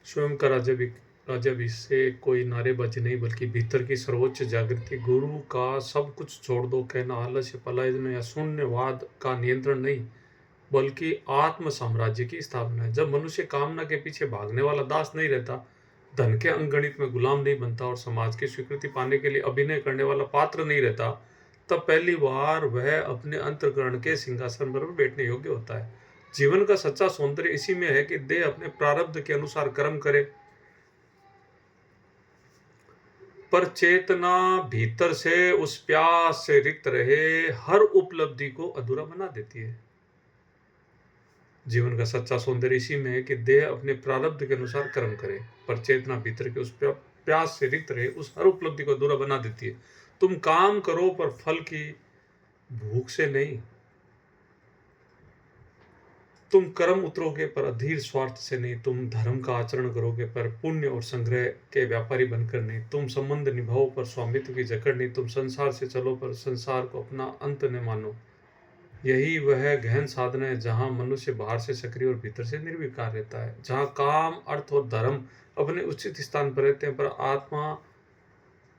स्वयं का राज्याभिषेक कोई नारेबाजी नहीं बल्कि भीतर की सर्वोच्च जागृति। गुरु का सब कुछ छोड़ दो कहना आलस्य, पलायन या शून्यवाद का नियंत्रण नहीं बल्कि आत्म साम्राज्य की स्थापना है। जब मनुष्य कामना के पीछे भागने वाला दास नहीं रहता, धन के अंगणित में गुलाम नहीं बनता और समाज की स्वीकृति पाने के लिए अभिनय करने वाला पात्र नहीं रहता, तब पहली बार वह अपने अंतःकरण के सिंहासन पर बैठने योग्य होता है। जीवन का सच्चा सौंदर्य इसी में है कि देह अपने प्रारब्ध के अनुसार कर्म करे, पर चेतना भीतर से उस प्यास से रिक्त रहे, हर उपलब्धि को अधूरा बना देती है। जीवन का सच्चा सौंदर्य इसी में है कि देह अपने प्रारब्ध के अनुसार कर्म करे, पर चेतना भीतर के उस प्यास से रिक्त रहे, उस हर उपलब्धि को अधूरा बना देती है। तुम काम करो पर फल की भूख से नहीं, तुम कर्म उतरोगे पर अधीर स्वार्थ से नहीं, तुम धर्म का आचरण करोगे पर पुण्य और संग्रह के व्यापारी बनकर नहीं, तुम संबंध निभाओ पर स्वामित्व की जकड़ नहीं, तुम संसार से चलो पर संसार को अपना अंत न मानो। यही वह गहन साधना है जहां मनुष्य बाहर से सक्रिय और भीतर से निर्विकार रहता है, जहां काम, अर्थ और धर्म अपने उचित स्थान पर रहते हैं पर आत्मा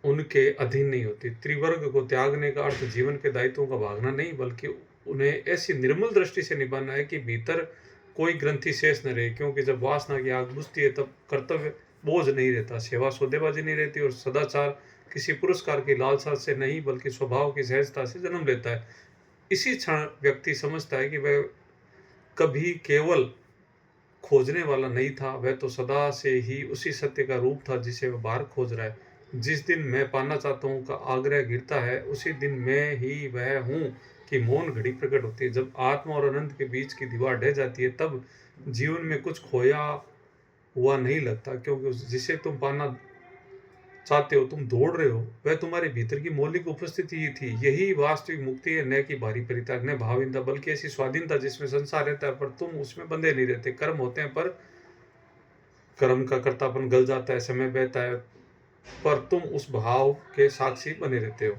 उनके अधीन नहीं होती। त्रिवर्ग को त्यागने का अर्थ जीवन के दायित्वों का भागना नहीं बल्कि उन्हें ऐसी निर्मल दृष्टि से निभाना है कि भीतर कोई ग्रंथि शेष न रहे, क्योंकि जब वासना की आग बुझती है तब कर्तव्य बोझ नहीं रहता, सेवा सौदेबाजी नहीं रहती और सदाचार किसी पुरस्कार की लालसा से नहीं बल्कि स्वभाव की सहजता से जन्म लेता है। इसी क्षण व्यक्ति समझता है कि वह कभी केवल खोजने वाला नहीं था, वह तो सदा से ही उसी सत्य का रूप था जिसे वह बाहर खोज रहा है। जिस दिन मैं पाना चाहता हूँ का आग्रह गिरता है, उसी दिन मैं ही वह हूँ कि मौन घड़ी प्रकट होती है। जब आत्मा और अनंत के बीच की दीवार ढह जाती है तब जीवन में कुछ खोया हुआ नहीं लगता, क्योंकि जिसे तुम पाना चाहते हो, तुम दौड़ रहे हो, वह तुम्हारे भीतर की मौलिक उपस्थिति ही थी। यही वास्तविक मुक्ति है, न कि भारी परित्याग, न भावहीनता, बल्कि ऐसी स्वाधीनता जिसमें संसार रहता है पर तुम उसमें बंधे नहीं रहते। कर्म होते हैं पर कर्म का कर्तापन गल जाता है, समय बहता है, पर तुम उस भाव के साक्षी बने रहते हो।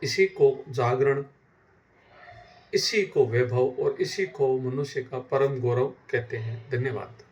इसी को जागरण, इसी को वैभव और इसी को मनुष्य का परम गौरव कहते हैं। धन्यवाद।